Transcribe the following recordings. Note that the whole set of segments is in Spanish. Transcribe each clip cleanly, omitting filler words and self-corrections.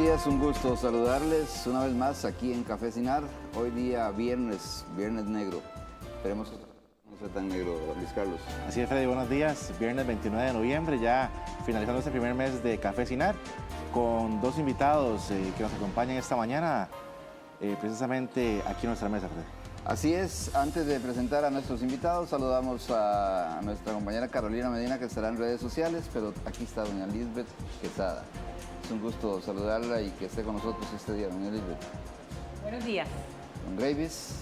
días, un gusto saludarles una vez más aquí en Café Cinar. Hoy día viernes negro. Esperemos que no sea tan negro, Luis Carlos. Así es, Freddy, buenos días. Viernes 29 de noviembre, ya finalizando este primer mes de Café Cinar, con dos invitados que nos acompañan esta mañana, precisamente aquí en nuestra mesa, Freddy. Así es, antes de presentar a nuestros invitados, saludamos a nuestra compañera Carolina Medina, que estará en redes sociales, pero aquí está doña Lisbeth Quesada. Es un gusto saludarla y que esté con nosotros este día, doña Lisbeth. Buenos días. Don Gravis,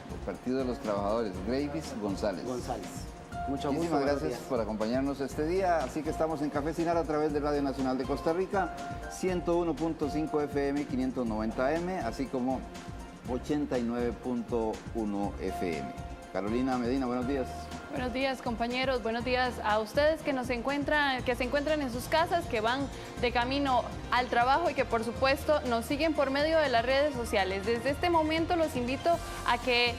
del Partido de los Trabajadores, Gravis González. Muchísimas gracias por acompañarnos este día. Así que estamos en Café Cinar a través de Radio Nacional de Costa Rica, 101.5 FM, 590M, así como 89.1 FM. Carolina Medina, buenos días. Buenos días, compañeros. Buenos días a ustedes que se encuentran en sus casas, que van de camino al trabajo y que por supuesto nos siguen por medio de las redes sociales. Desde este momento los invito a que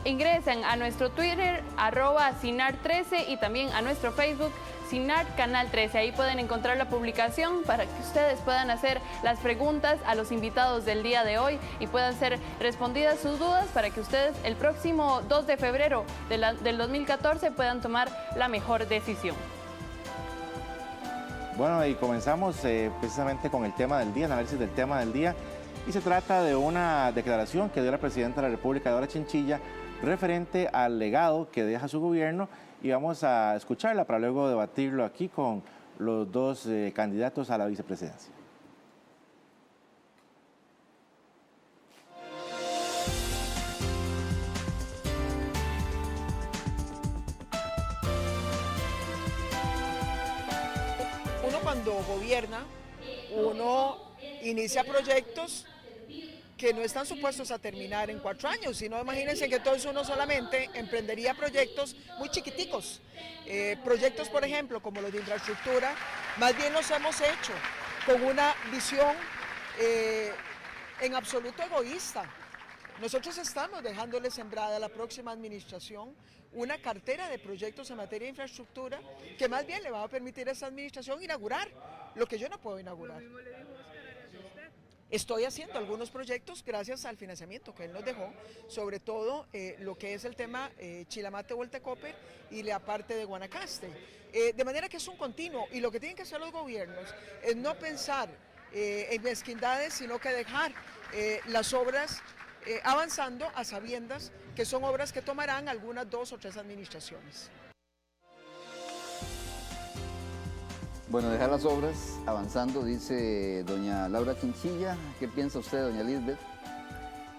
ingresen a nuestro Twitter, @Cinar13, y también a nuestro Facebook, Cinar Canal 13. Ahí pueden encontrar la publicación para que ustedes puedan hacer las preguntas a los invitados del día de hoy y puedan ser respondidas sus dudas para que ustedes el próximo 2 de febrero del 2014 puedan tomar la mejor decisión. Bueno, y comenzamos precisamente con el tema del día, análisis del tema del día, y se trata de una declaración que dio la presidenta de la República, Dora Chinchilla, referente al legado que deja su gobierno, y vamos a escucharla para luego debatirlo aquí con los dos candidatos a la vicepresidencia. Uno cuando gobierna, uno inicia proyectos que no están supuestos a terminar en 4 años, sino imagínense que entonces uno solamente emprendería proyectos muy chiquiticos. Proyectos, por ejemplo, como los de infraestructura, más bien los hemos hecho con una visión en absoluto egoísta. Nosotros estamos dejándole sembrada a la próxima administración una cartera de proyectos en materia de infraestructura que más bien le va a permitir a esta administración inaugurar lo que yo no puedo inaugurar. Estoy haciendo algunos proyectos gracias al financiamiento que él nos dejó, sobre todo lo que es el tema Chilamate-Voltecope y la parte de Guanacaste. De manera que es un continuo, y lo que tienen que hacer los gobiernos es no pensar en mezquindades, sino que dejar las obras avanzando a sabiendas que son obras que tomarán algunas 2 o 3 administraciones. Bueno, dejar las obras avanzando, dice doña Laura Chinchilla. ¿Qué piensa usted, doña Lisbeth?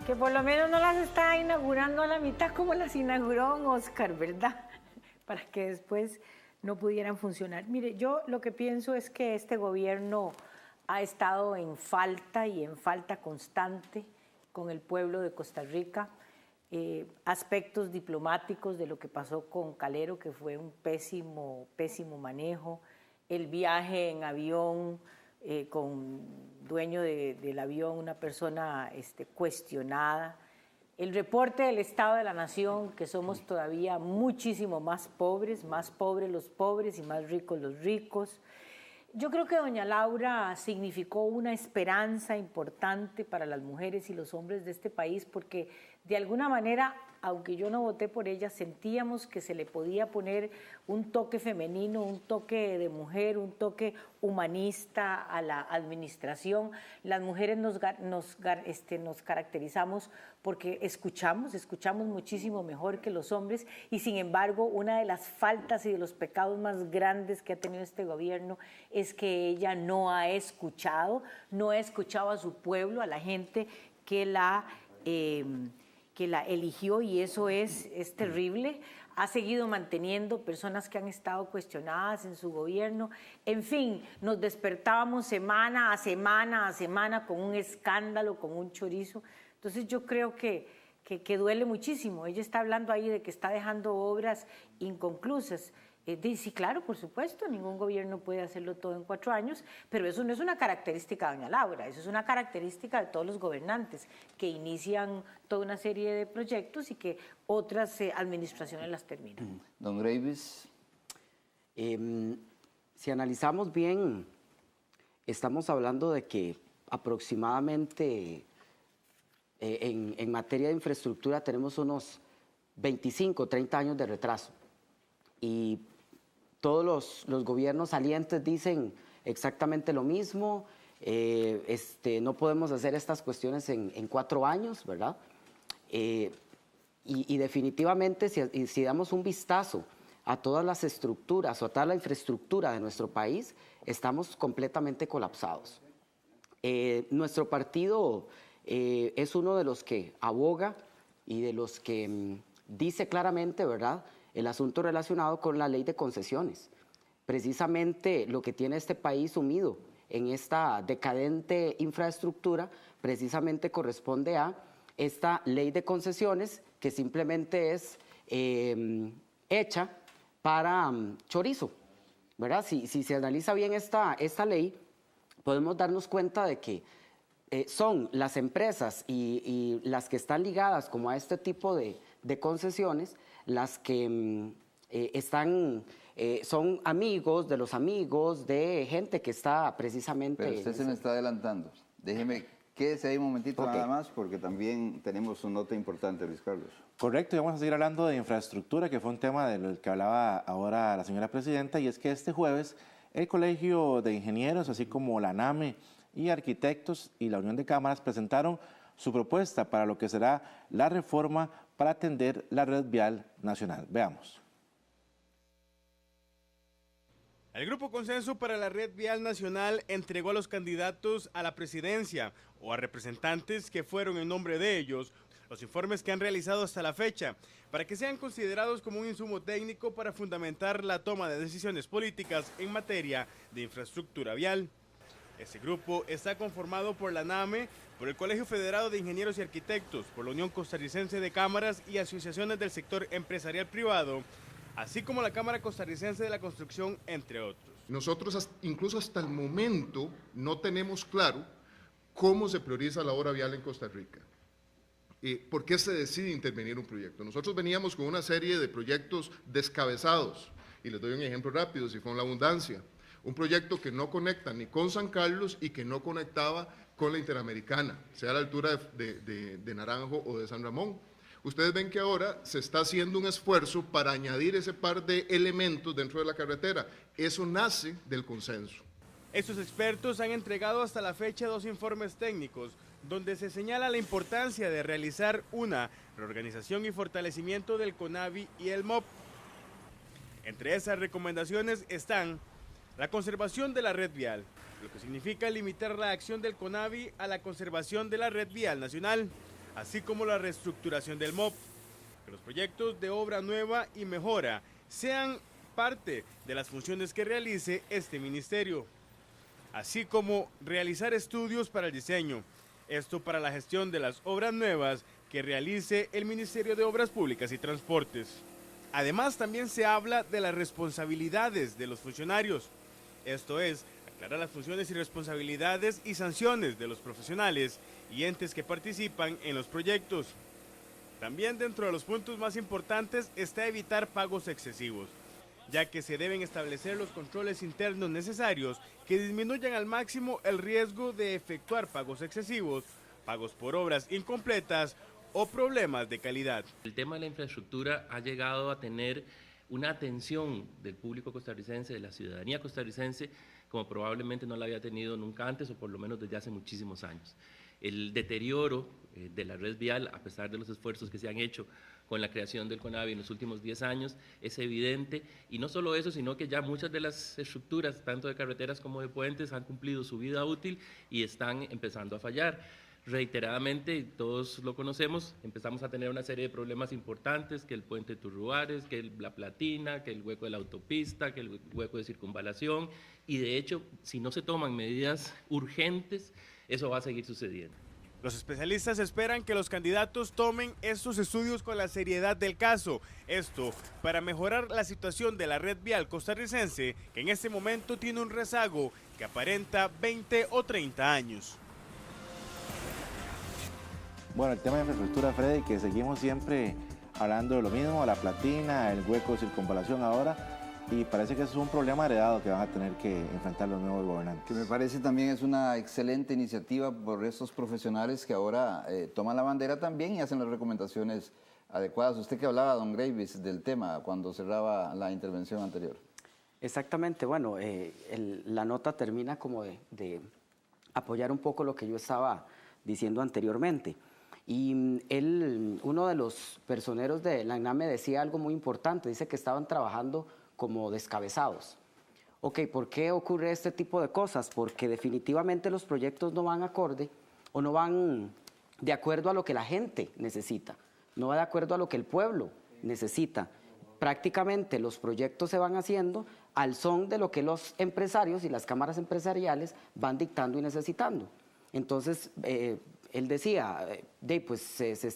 Que por lo menos no las está inaugurando a la mitad como las inauguró don Oscar, ¿verdad? Para que después no pudieran funcionar. Mire, yo lo que pienso es que este gobierno ha estado en falta y en falta constante con el pueblo de Costa Rica. Aspectos diplomáticos de lo que pasó con Calero, que fue un pésimo manejo. El viaje en avión con dueño del avión, una persona cuestionada. El reporte del Estado de la Nación, que somos todavía muchísimo más pobres los pobres y más ricos los ricos. Yo creo que doña Laura significó una esperanza importante para las mujeres y los hombres de este país, porque de alguna manera, aunque yo no voté por ella, sentíamos que se le podía poner un toque femenino, un toque de mujer, un toque humanista a la administración. Las mujeres nos caracterizamos porque escuchamos muchísimo mejor que los hombres, y sin embargo una de las faltas y de los pecados más grandes que ha tenido este gobierno es que ella no ha escuchado a su pueblo, a la gente que la eligió, y eso es terrible. Ha seguido manteniendo personas que han estado cuestionadas en su gobierno. En fin, nos despertábamos semana a semana con un escándalo, con un chorizo. Entonces yo creo que duele muchísimo. Ella está hablando ahí de que está dejando obras inconclusas. Sí, claro, por supuesto, ningún gobierno puede hacerlo todo en 4 años, pero eso no es una característica de doña Laura, eso es una característica de todos los gobernantes que inician toda una serie de proyectos y que otras administraciones las terminan. Don Gravis. Si analizamos bien, estamos hablando de que aproximadamente en materia de infraestructura tenemos unos 25, 30 años de retraso. Y todos los gobiernos salientes dicen exactamente lo mismo. No podemos hacer estas cuestiones en 4 años, ¿verdad? Y definitivamente, si damos un vistazo a todas las estructuras o a toda la infraestructura de nuestro país, estamos completamente colapsados. Nuestro partido es uno de los que aboga y de los que dice claramente, ¿verdad?, el asunto relacionado con la ley de concesiones. Precisamente lo que tiene este país sumido en esta decadente infraestructura, precisamente corresponde a esta ley de concesiones que simplemente es hecha para chorizo, ¿verdad? Si se analiza bien esta ley, podemos darnos cuenta de que son las empresas y las que están ligadas como a este tipo de concesiones las que son amigos de gente que está precisamente... Pero usted se me está adelantando. Déjeme, quédese ahí un momentito nada más, porque también tenemos una nota importante, Luis Carlos. Correcto, y vamos a seguir hablando de infraestructura, que fue un tema del que hablaba ahora la señora presidenta, y es que este jueves el Colegio de Ingenieros, así como la NAME y Arquitectos y la Unión de Cámaras presentaron su propuesta para lo que será la reforma para atender la red vial nacional. Veamos. El Grupo Consenso para la Red Vial Nacional entregó a los candidatos a la presidencia o a representantes que fueron en nombre de ellos los informes que han realizado hasta la fecha para que sean considerados como un insumo técnico para fundamentar la toma de decisiones políticas en materia de infraestructura vial. Este grupo está conformado por la NAME, por el Colegio Federado de Ingenieros y Arquitectos, por la Unión Costarricense de Cámaras y Asociaciones del Sector Empresarial Privado, así como la Cámara Costarricense de la Construcción, entre otros. Nosotros incluso hasta el momento no tenemos claro cómo se prioriza la obra vial en Costa Rica. ¿Por qué se decide intervenir un proyecto? Nosotros veníamos con una serie de proyectos descabezados, y les doy un ejemplo rápido, Sifón La Abundancia, un proyecto que no conecta ni con San Carlos y que no conectaba con la Interamericana, sea a la altura de Naranjo o de San Ramón. Ustedes ven que ahora se está haciendo un esfuerzo para añadir ese par de elementos dentro de la carretera. Eso nace del consenso. Estos expertos han entregado hasta la fecha 2 informes técnicos, donde se señala la importancia de realizar una reorganización y fortalecimiento del CONAVI y el MOP. Entre esas recomendaciones están la conservación de la red vial, lo que significa limitar la acción del CONAVI a la conservación de la red vial nacional, así como la reestructuración del MOP, que los proyectos de obra nueva y mejora sean parte de las funciones que realice este ministerio, así como realizar estudios para el diseño, esto para la gestión de las obras nuevas que realice el Ministerio de Obras Públicas y Transportes. Además, también se habla de las responsabilidades de los funcionarios, esto es, aclarar las funciones y responsabilidades y sanciones de los profesionales y entes que participan en los proyectos. También dentro de los puntos más importantes está evitar pagos excesivos, ya que se deben establecer los controles internos necesarios que disminuyan al máximo el riesgo de efectuar pagos excesivos, pagos por obras incompletas o problemas de calidad. El tema de la infraestructura ha llegado a tener una atención del público costarricense, de la ciudadanía costarricense, como probablemente no la había tenido nunca antes o por lo menos desde hace muchísimos años. El deterioro de la red vial, a pesar de los esfuerzos que se han hecho con la creación del CONAVI en los últimos 10 años, es evidente, y no solo eso, sino que ya muchas de las estructuras, tanto de carreteras como de puentes, han cumplido su vida útil y están empezando a fallar. Reiteradamente, todos lo conocemos, empezamos a tener una serie de problemas importantes, que el puente Turruares, que la Platina, que el hueco de la autopista, que el hueco de circunvalación, y de hecho, si no se toman medidas urgentes, eso va a seguir sucediendo. Los especialistas esperan que los candidatos tomen estos estudios con la seriedad del caso. Esto para mejorar la situación de la red vial costarricense, que en este momento tiene un rezago que aparenta 20 o 30 años. Bueno, el tema de infraestructura, Freddy, que seguimos siempre hablando de lo mismo, la Platina, el hueco de circunvalación ahora, y parece que eso es un problema heredado que van a tener que enfrentar los nuevos gobernantes. Que me parece también es una excelente iniciativa por estos profesionales que ahora toman la bandera también y hacen las recomendaciones adecuadas. Usted que hablaba, don Gravis, del tema cuando cerraba la intervención anterior. Exactamente, bueno, la nota termina como de apoyar un poco lo que yo estaba diciendo anteriormente. Y uno de los personeros de la ANAME decía algo muy importante, dice que estaban trabajando como descabezados. Ok, ¿por qué ocurre este tipo de cosas? Porque definitivamente los proyectos no van acorde o no van de acuerdo a lo que la gente necesita, no va de acuerdo a lo que el pueblo necesita. Prácticamente los proyectos se van haciendo al son de lo que los empresarios y las cámaras empresariales van dictando y necesitando. Entonces, él decía, pues se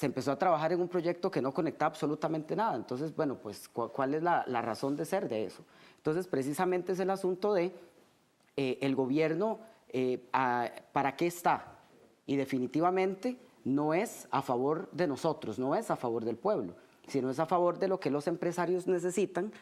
empezó a trabajar en un proyecto que no conectaba absolutamente nada. Entonces, bueno, pues, ¿cuál es la razón de ser de eso? Entonces, precisamente es el asunto de el gobierno, ¿para qué está? Y definitivamente no es a favor de nosotros, no es a favor del pueblo, sino es a favor de lo que los empresarios necesitan.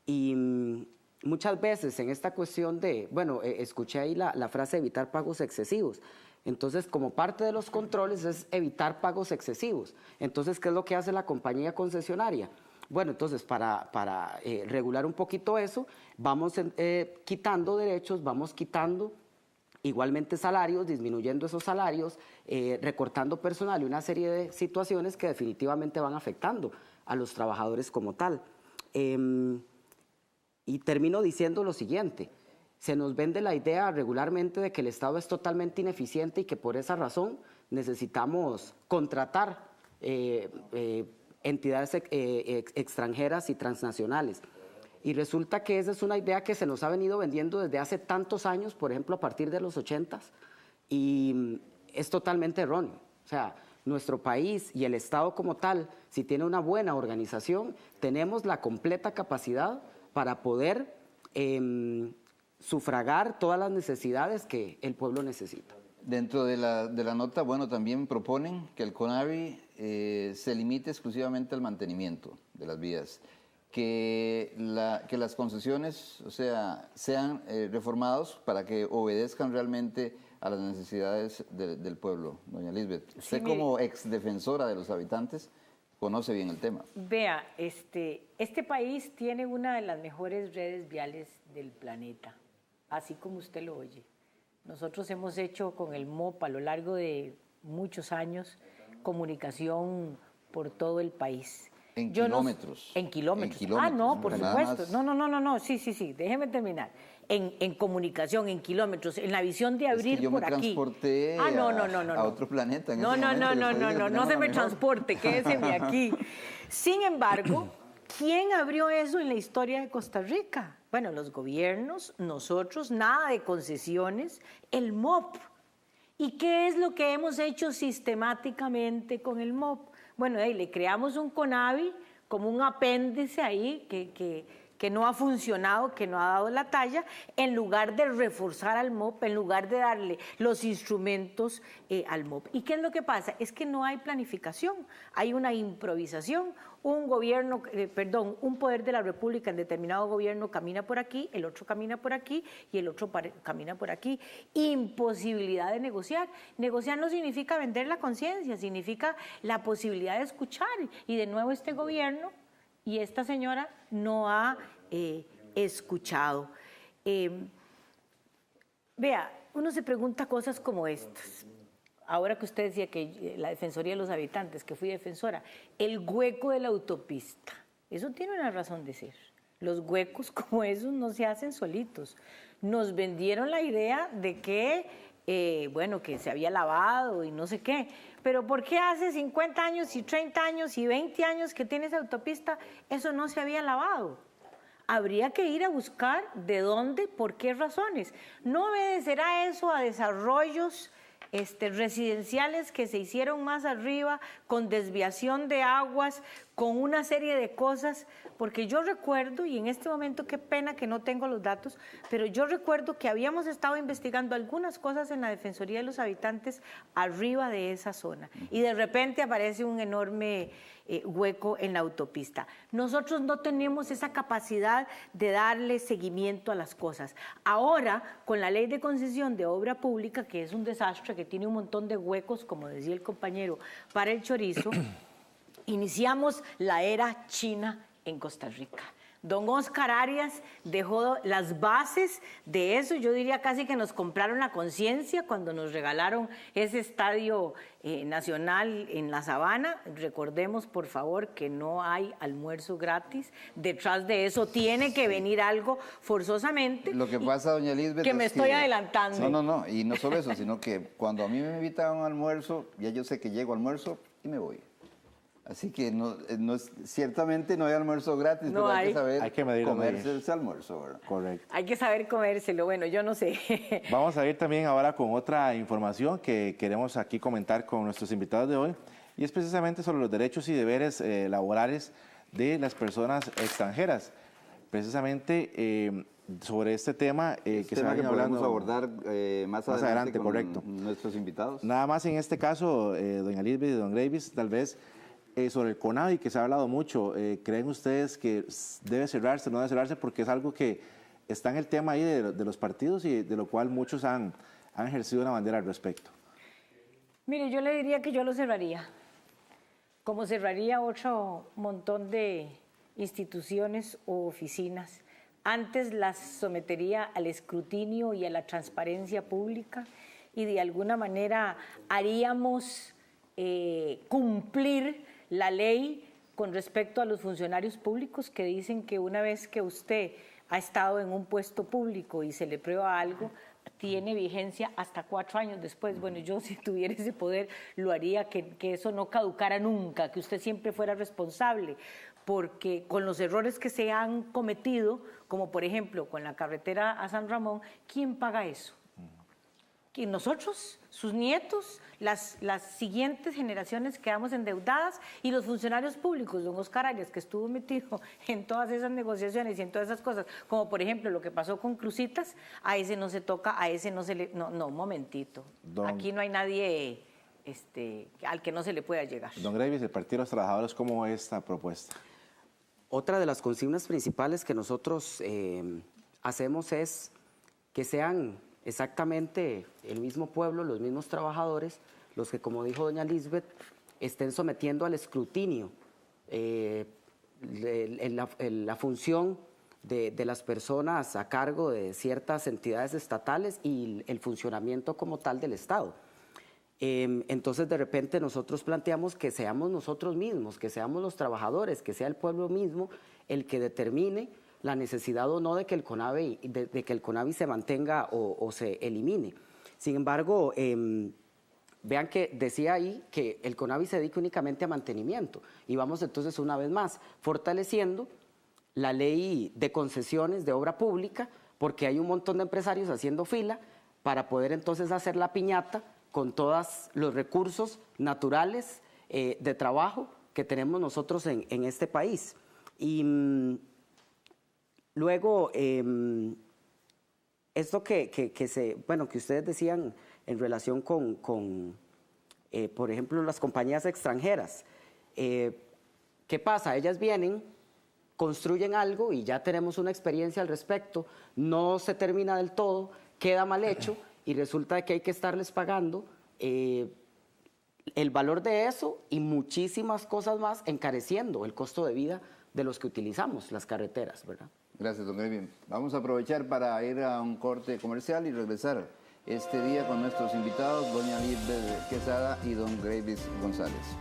Y muchas veces en esta cuestión de, bueno, escuché ahí la frase evitar pagos excesivos. Entonces, como parte de los controles es evitar pagos excesivos. Entonces, ¿qué es lo que hace la compañía concesionaria? Bueno, entonces, para regular un poquito eso, vamos quitando derechos, vamos quitando igualmente salarios, disminuyendo esos salarios, recortando personal y una serie de situaciones que definitivamente van afectando a los trabajadores como tal. Y termino diciendo lo siguiente: se nos vende la idea regularmente de que el Estado es totalmente ineficiente y que por esa razón necesitamos contratar entidades extranjeras y transnacionales. Y resulta que esa es una idea que se nos ha venido vendiendo desde hace tantos años, por ejemplo, a partir de los 80s, y es totalmente erróneo. O sea, nuestro país y el Estado como tal, si tiene una buena organización, tenemos la completa capacidad para poder sufragar todas las necesidades que el pueblo necesita. Dentro de la nota, bueno, también proponen que el CONAVI se limite exclusivamente al mantenimiento de las vías, que las concesiones, o sea, sean reformados para que obedezcan realmente a las necesidades del pueblo. Doña Lisbeth, usted sí, como exdefensora de los habitantes, conoce bien el tema. Vea, este país tiene una de las mejores redes viales del planeta, así como usted lo oye. Nosotros hemos hecho con el MOP a lo largo de muchos años comunicación por todo el país. En kilómetros. En kilómetros. Ah, no, por supuesto. No, sí, déjeme terminar. En comunicación, en kilómetros, en la visión de abrir yo por aquí. Yo me transporté a otro planeta. No se me transporte, quédeseme aquí. Sin embargo, ¿quién abrió eso en la historia de Costa Rica? Bueno, los gobiernos, nosotros, nada de concesiones, el MOP. ¿Y qué es lo que hemos hecho sistemáticamente con el MOP? Bueno, le creamos un CONAVI como un apéndice ahí que no ha funcionado, que no ha dado la talla, en lugar de reforzar al MOP, en lugar de darle los instrumentos al MOP. ¿Y qué es lo que pasa? Es que no hay planificación, hay una improvisación. Un poder de la República en determinado gobierno camina por aquí, el otro camina por aquí y el otro camina por aquí. Imposibilidad de negociar. Negociar no significa vender la conciencia, significa la posibilidad de escuchar. Y de nuevo este gobierno y esta señora no ha escuchado. Vea, uno se pregunta cosas como estas. Ahora que usted decía que la Defensoría de los Habitantes, que fui defensora, el hueco de la autopista, eso tiene una razón de ser. Los huecos como esos no se hacen solitos. Nos vendieron la idea de que, que se había lavado y no sé qué, pero ¿por qué hace 50 años y 30 años y 20 años que tiene esa autopista eso no se había lavado? Habría que ir a buscar de dónde, por qué razones. No obedecerá eso a desarrollos residenciales que se hicieron más arriba, con desviación de aguas, con una serie de cosas, porque yo recuerdo, y en este momento qué pena que no tengo los datos, pero yo recuerdo que habíamos estado investigando algunas cosas en la Defensoría de los Habitantes arriba de esa zona, y de repente aparece un enorme hueco en la autopista. Nosotros no tenemos esa capacidad de darle seguimiento a las cosas. Ahora, con la ley de concesión de obra pública, que es un desastre, que tiene un montón de huecos, como decía el compañero, para el chorizo, iniciamos la era china en Costa Rica. Don Oscar Arias dejó las bases de eso. Yo diría casi que nos compraron la conciencia cuando nos regalaron ese estadio nacional en La Sabana. Recordemos, por favor, que no hay almuerzo gratis. Detrás de eso tiene que venir algo forzosamente. Lo que pasa, doña Lisbeth, que me estoy adelantando. No, y no solo eso, sino que cuando a mí me invitan a un almuerzo, ya yo sé que llego al almuerzo y me voy. Así que ciertamente no hay almuerzo gratis, no pero hay que saber comerse ese almuerzo, ¿verdad? Correcto. Hay que saber comérselo, bueno, yo no sé. Vamos a ir también ahora con otra información que queremos aquí comentar con nuestros invitados de hoy, y es precisamente sobre los derechos y deberes laborales de las personas extranjeras. Precisamente sobre este tema que se va podemos abordar más adelante con correcto. Nuestros invitados. Nada más en este caso, doña Lisbeth y don Gravis, tal vez sobre el CONAVI, que se ha hablado mucho, ¿creen ustedes que debe cerrarse, no debe cerrarse? Porque es algo que está en el tema ahí de los partidos y de lo cual muchos han ejercido una bandera al respecto. Mire, yo le diría que yo lo cerraría, como cerraría otro montón de instituciones o oficinas. Antes las sometería al escrutinio y a la transparencia pública y de alguna manera haríamos cumplir la ley con respecto a los funcionarios públicos que dicen que una vez que usted ha estado en un puesto público y se le prueba algo, tiene vigencia hasta 4 años después. Bueno, yo si tuviera ese poder lo haría, que eso no caducara nunca, que usted siempre fuera responsable, porque con los errores que se han cometido, como por ejemplo con la carretera a San Ramón, ¿quién paga eso? Que nosotros, sus nietos, las siguientes generaciones quedamos endeudadas, y los funcionarios públicos, don Oscar Arias, que estuvo metido en todas esas negociaciones y en todas esas cosas, como por ejemplo lo que pasó con Cruzitas, a ese no se toca, a ese no se le... No, un momentito. Aquí no hay nadie al que no se le pueda llegar. Don Gravis, el Partido de los Trabajadores, ¿cómo ve esta propuesta? Otra de las consignas principales que nosotros hacemos es que sean exactamente el mismo pueblo, los mismos trabajadores, los que, como dijo doña Lisbeth, estén sometiendo al escrutinio la función de las personas a cargo de ciertas entidades estatales y el funcionamiento como tal del Estado. Entonces, de repente, nosotros planteamos que seamos nosotros mismos, que seamos los trabajadores, que sea el pueblo mismo el que determine la necesidad o no de que el CONAVI se mantenga o se elimine. Sin embargo, vean que decía ahí que el CONAVI se dedica únicamente a mantenimiento, y vamos entonces una vez más fortaleciendo la ley de concesiones de obra pública, porque hay un montón de empresarios haciendo fila para poder entonces hacer la piñata con todos los recursos naturales de trabajo que tenemos nosotros en este país. Y luego, esto que ustedes decían en relación con por ejemplo, las compañías extranjeras. ¿Qué pasa? Ellas vienen, construyen algo y ya tenemos una experiencia al respecto, no se termina del todo, queda mal hecho y resulta que hay que estarles pagando el valor de eso y muchísimas cosas más, encareciendo el costo de vida de los que utilizamos las carreteras, ¿verdad? Gracias, don Gravis. Vamos a aprovechar para ir a un corte comercial y regresar este día con nuestros invitados, doña Lisbeth Quesada y don Gravis González.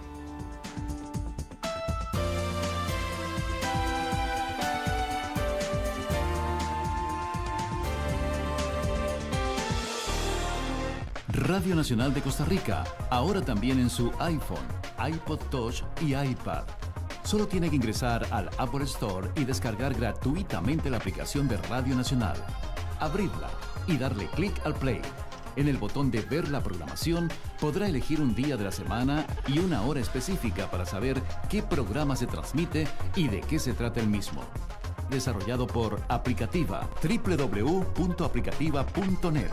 Radio Nacional de Costa Rica, ahora también en su iPhone, iPod Touch y iPad. Solo tiene que ingresar al Apple Store y descargar gratuitamente la aplicación de Radio Nacional, abrirla y darle clic al play. En el botón de ver la programación podrá elegir un día de la semana y una hora específica para saber qué programa se transmite y de qué se trata el mismo. Desarrollado por Aplicativa, www.aplicativa.net.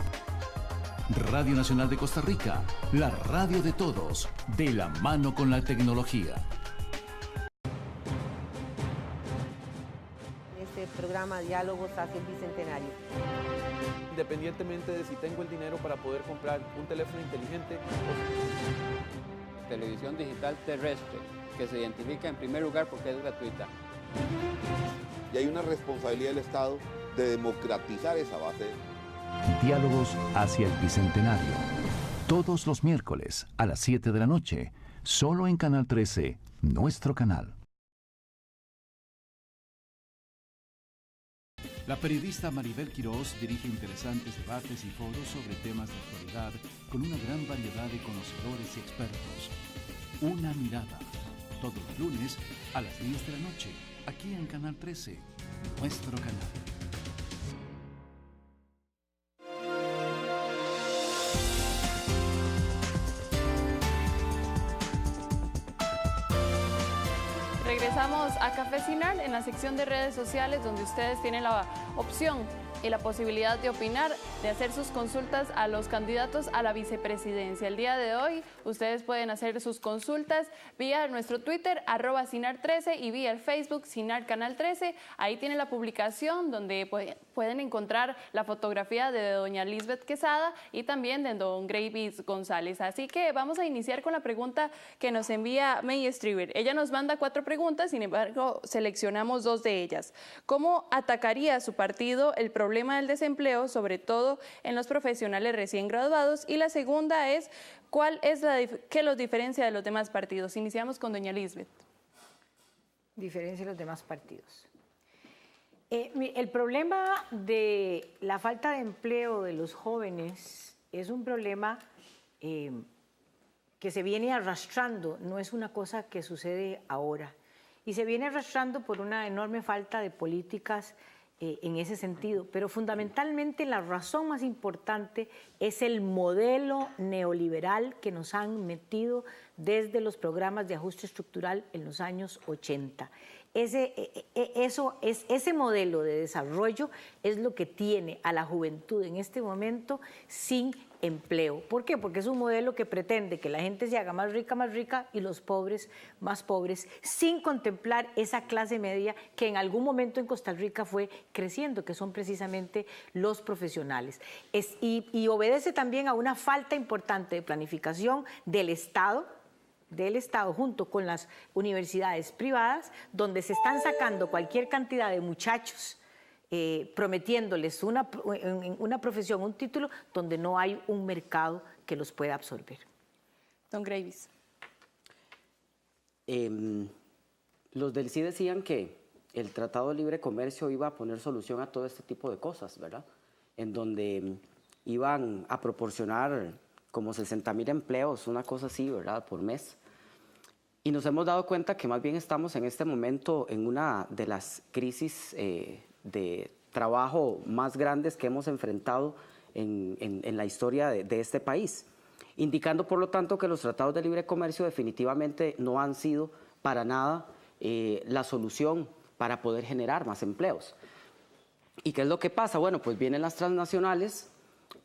Radio Nacional de Costa Rica, la radio de todos, de la mano con la tecnología. Este programa Diálogos hacia el Bicentenario. Independientemente de si tengo el dinero para poder comprar un teléfono inteligente. Televisión digital terrestre, que se identifica en primer lugar porque es gratuita. Y hay una responsabilidad del Estado de democratizar esa base. Diálogos hacia el Bicentenario. Todos los miércoles a las 7 de la noche, solo en Canal 13, nuestro canal. La periodista Maribel Quiroz dirige interesantes debates y foros sobre temas de actualidad con una gran variedad de conocedores y expertos. Una mirada, todos los lunes a las 10 de la noche, aquí en Canal 13, nuestro canal. Regresamos a Cafecinar en la sección de redes sociales, donde ustedes tienen la opción y la posibilidad de opinar, de hacer sus consultas a los candidatos a la vicepresidencia. El día de hoy ustedes pueden hacer sus consultas vía nuestro Twitter, @Sinar13, y vía el Facebook, Sinar Canal 13. Ahí tienen la publicación donde pueden encontrar la fotografía de doña Lisbeth Quesada y también de don Gravis González. Así que vamos a iniciar con la pregunta que nos envía May Strieber. Ella nos manda 4 preguntas, sin embargo seleccionamos 2 de ellas. ¿Cómo atacaría su partido el problema del desempleo, sobre todo en los profesionales recién graduados? Y la segunda es, ¿qué los diferencia de los demás partidos? Iniciamos con doña Lisbeth. Diferencia de los demás partidos. El problema de la falta de empleo de los jóvenes es un problema que se viene arrastrando, no es una cosa que sucede ahora, y se viene arrastrando por una enorme falta de políticas en ese sentido, pero fundamentalmente la razón más importante es el modelo neoliberal que nos han metido desde los programas de ajuste estructural en los años 80. Ese modelo de desarrollo es lo que tiene a la juventud en este momento sin empleo. ¿Por qué? Porque es un modelo que pretende que la gente se haga más rica y los pobres más pobres, sin contemplar esa clase media que en algún momento en Costa Rica fue creciendo, que son precisamente los profesionales. Y obedece también a una falta importante de planificación del Estado junto con las universidades privadas, donde se están sacando cualquier cantidad de muchachos prometiéndoles una profesión, un título, donde no hay un mercado que los pueda absorber. Don Gravis. Los del sí decían que el Tratado de Libre Comercio iba a poner solución a todo este tipo de cosas, ¿verdad? En donde iban a proporcionar como 60,000 empleos, una cosa así, ¿verdad?, por mes. Y nos hemos dado cuenta que más bien estamos en este momento en una de las crisis de trabajo más grandes que hemos enfrentado en la historia de este país, indicando por lo tanto que los tratados de libre comercio definitivamente no han sido para nada la solución para poder generar más empleos. ¿Y qué es lo que pasa? Bueno, pues vienen las transnacionales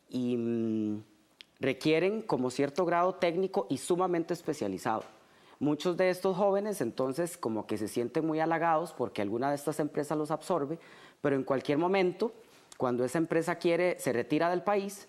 y requieren como cierto grado técnico y sumamente especializado. Muchos de estos jóvenes entonces como que se sienten muy halagados porque alguna de estas empresas los absorbe, pero en cualquier momento, cuando esa empresa quiere, se retira del país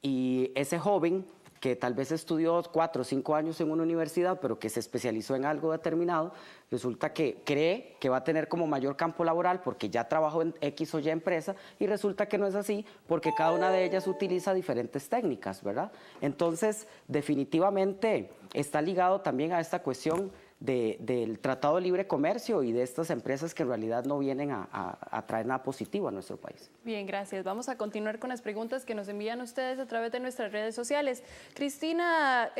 y ese joven que tal vez estudió 4 o 5 años en una universidad, pero que se especializó en algo determinado, resulta que cree que va a tener como mayor campo laboral porque ya trabajó en X o Y empresa, y resulta que no es así porque cada una de ellas utiliza diferentes técnicas, ¿verdad? Entonces, definitivamente está ligado también a esta cuestión del Tratado de Libre Comercio y de estas empresas que en realidad no vienen a traer nada positivo a nuestro país. Bien, gracias. Vamos a continuar con las preguntas que nos envían ustedes a través de nuestras redes sociales. Cristina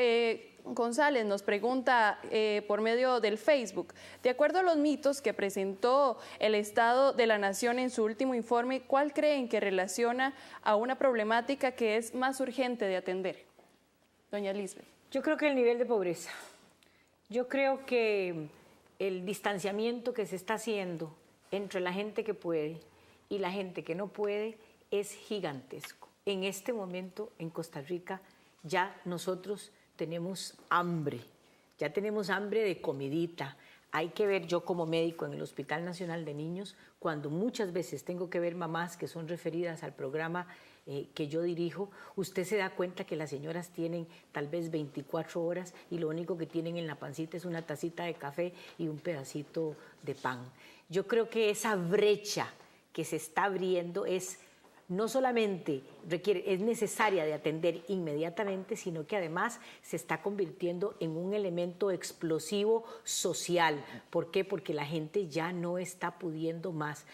González nos pregunta por medio del Facebook, de acuerdo a los mitos que presentó el Estado de la Nación en su último informe, ¿cuál creen que relaciona a una problemática que es más urgente de atender? Doña Lisbeth. Yo creo que el nivel de pobreza. Yo creo que el distanciamiento que se está haciendo entre la gente que puede y la gente que no puede es gigantesco. En este momento en Costa Rica ya nosotros tenemos hambre, ya tenemos hambre de comidita. Hay que ver, yo como médico en el Hospital Nacional de Niños, cuando muchas veces tengo que ver mamás que son referidas al programa que yo dirijo, usted se da cuenta que las señoras tienen tal vez 24 horas y lo único que tienen en la pancita es una tacita de café y un pedacito de pan. Yo creo que esa brecha que se está abriendo no solamente es necesaria de atender inmediatamente, sino que además se está convirtiendo en un elemento explosivo social. ¿Por qué? Porque la gente ya no está pudiendo más.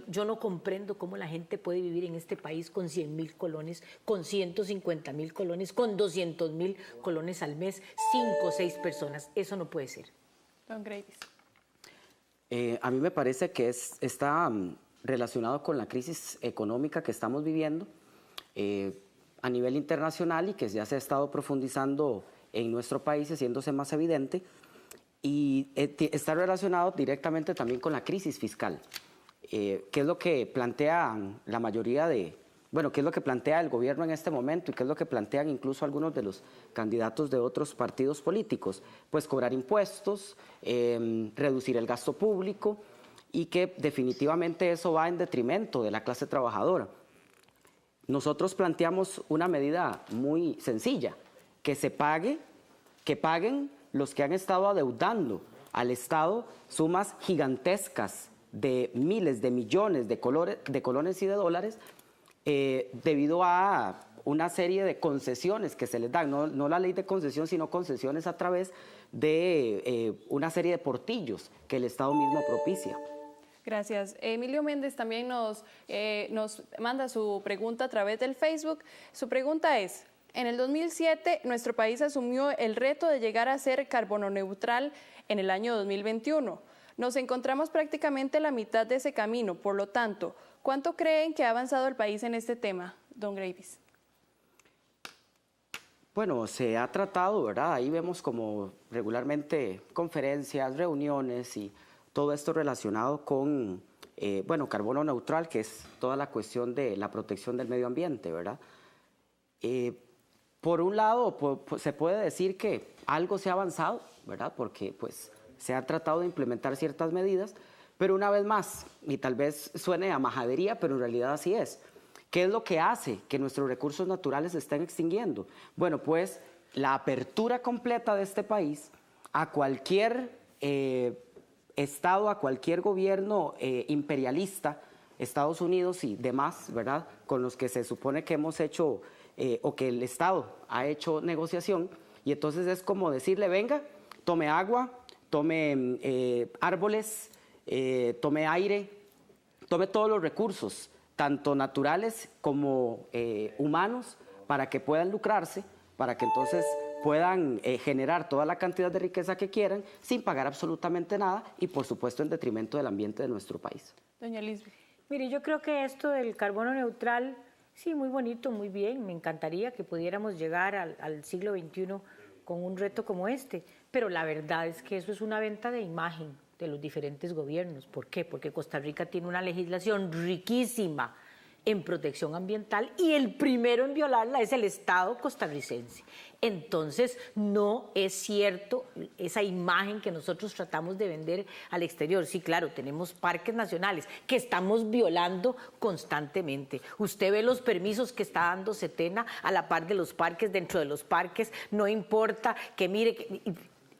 Yo no comprendo cómo la gente puede vivir en este país con 100.000 colones, con 150.000 colones, con 200.000 colones al mes, 5 o 6 personas. Eso no puede ser. Don Gravis. A mí me parece que está relacionado con la crisis económica que estamos viviendo a nivel internacional y que ya se ha estado profundizando en nuestro país, haciéndose más evidente, y está relacionado directamente también con la crisis fiscal, que es lo que plantean la mayoría qué es lo que plantea el gobierno en este momento y qué es lo que plantean incluso algunos de los candidatos de otros partidos políticos, pues cobrar impuestos, reducir el gasto público, y que definitivamente eso va en detrimento de la clase trabajadora. Nosotros planteamos una medida muy sencilla, que paguen los que han estado adeudando al Estado sumas gigantescas de miles de millones de colones y de dólares debido a una serie de concesiones que se les dan, no la ley de concesión, sino concesiones a través de una serie de portillos que el Estado mismo propicia. Gracias. Emilio Méndez también nos manda su pregunta a través del Facebook. Su pregunta es, en el 2007 nuestro país asumió el reto de llegar a ser carbono neutral en el año 2021. Nos encontramos prácticamente a la mitad de ese camino, por lo tanto, ¿cuánto creen que ha avanzado el país en este tema, don Gravis? Bueno, se ha tratado, ¿verdad? Ahí vemos como regularmente conferencias, reuniones y todo esto relacionado con, carbono neutral, que es toda la cuestión de la protección del medio ambiente, ¿verdad? Por un lado, se puede decir que algo se ha avanzado, ¿verdad? Porque pues, se han tratado de implementar ciertas medidas, pero una vez más, y tal vez suene a majadería, pero en realidad así es. ¿Qué es lo que hace que nuestros recursos naturales se estén extinguiendo? Bueno, pues la apertura completa de este país a cualquier Estado, a cualquier gobierno imperialista, Estados Unidos y demás, ¿verdad?, con los que se supone que hemos hecho o que el Estado ha hecho negociación, y entonces es como decirle, venga, tome agua, tome árboles, tome aire, tome todos los recursos, tanto naturales como humanos, para que puedan lucrarse, para que entonces puedan generar toda la cantidad de riqueza que quieran sin pagar absolutamente nada y, por supuesto, en detrimento del ambiente de nuestro país. Doña Lisbeth. Mire, yo creo que esto del carbono neutral, sí, muy bonito, muy bien. Me encantaría que pudiéramos llegar al siglo XXI con un reto como este, pero la verdad es que eso es una venta de imagen de los diferentes gobiernos. ¿Por qué? Porque Costa Rica tiene una legislación riquísima en protección ambiental y el primero en violarla es el Estado costarricense. Entonces, no es cierto esa imagen que nosotros tratamos de vender al exterior. Sí, claro, tenemos parques nacionales que estamos violando constantemente. Usted ve los permisos que está dando Setena a la par de los parques, dentro de los parques, no importa que mire...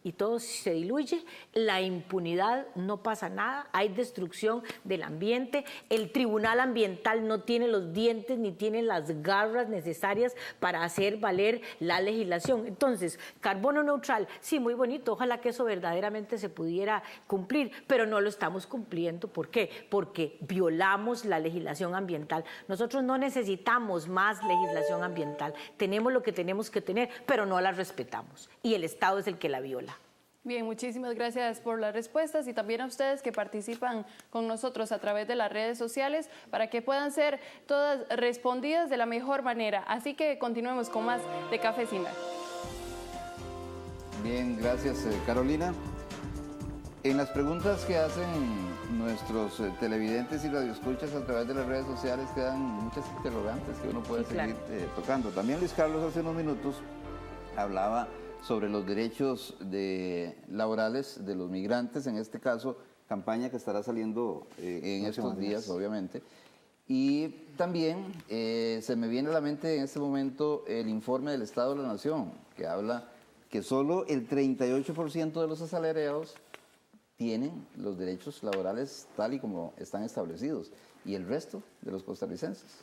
y todo se diluye, la impunidad, no pasa nada, hay destrucción del ambiente, el tribunal ambiental no tiene los dientes ni tiene las garras necesarias para hacer valer la legislación. Entonces, carbono neutral, sí, muy bonito, ojalá que eso verdaderamente se pudiera cumplir, pero no lo estamos cumpliendo. ¿Por qué? Porque violamos la legislación ambiental. Nosotros no necesitamos más legislación ambiental, tenemos lo que tenemos que tener, pero no la respetamos y el Estado es el que la viola. Bien, muchísimas gracias por las respuestas y también a ustedes que participan con nosotros a través de las redes sociales para que puedan ser todas respondidas de la mejor manera. Así que continuemos con más de Café Sin Nada. Bien, gracias Carolina. En las preguntas que hacen nuestros televidentes y radioescuchas a través de las redes sociales quedan muchas interrogantes que uno puede seguir tocando. También Luis Carlos hace unos minutos hablaba sobre los derechos laborales de los migrantes, en este caso, campaña que estará saliendo en estos días, obviamente. Y también se me viene a la mente en este momento el informe del Estado de la Nación, que habla que solo el 38% de los asalariados tienen los derechos laborales tal y como están establecidos, y el resto de los costarricenses.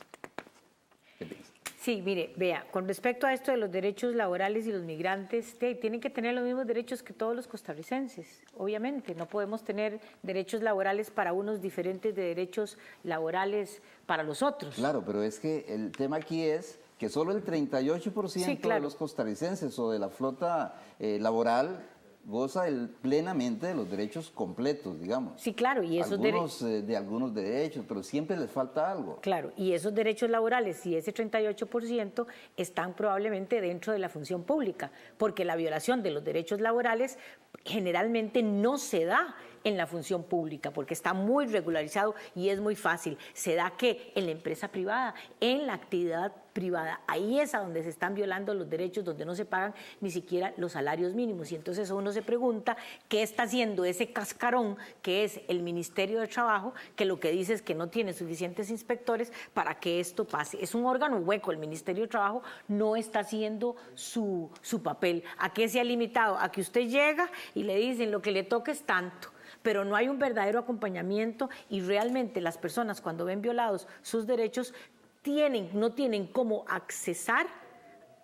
¿Qué piensa? Sí, mire, vea, con respecto a esto de los derechos laborales y los migrantes, tienen que tener los mismos derechos que todos los costarricenses, obviamente. No podemos tener derechos laborales para unos diferentes de derechos laborales para los otros. Claro, pero es que el tema aquí es que solo el 38% de los costarricenses o de la flota laboral goza plenamente de los derechos completos, digamos. Sí, claro, y esos de algunos derechos, pero siempre les falta algo. Claro, y esos derechos laborales y ese 38% están probablemente dentro de la función pública, porque la violación de los derechos laborales generalmente no se da en la función pública, porque está muy regularizado y es muy fácil. Se da que en la empresa privada, en la actividad privada, ahí es a donde se están violando los derechos, donde no se pagan ni siquiera los salarios mínimos. Y entonces uno se pregunta qué está haciendo ese cascarón que es el Ministerio de Trabajo, que lo que dice es que no tiene suficientes inspectores para que esto pase. Es un órgano hueco, el Ministerio de Trabajo no está haciendo su papel. ¿A qué se ha limitado? A que usted llega y le dicen lo que le toca es tanto, pero no hay un verdadero acompañamiento y realmente las personas cuando ven violados sus derechos no tienen cómo accesar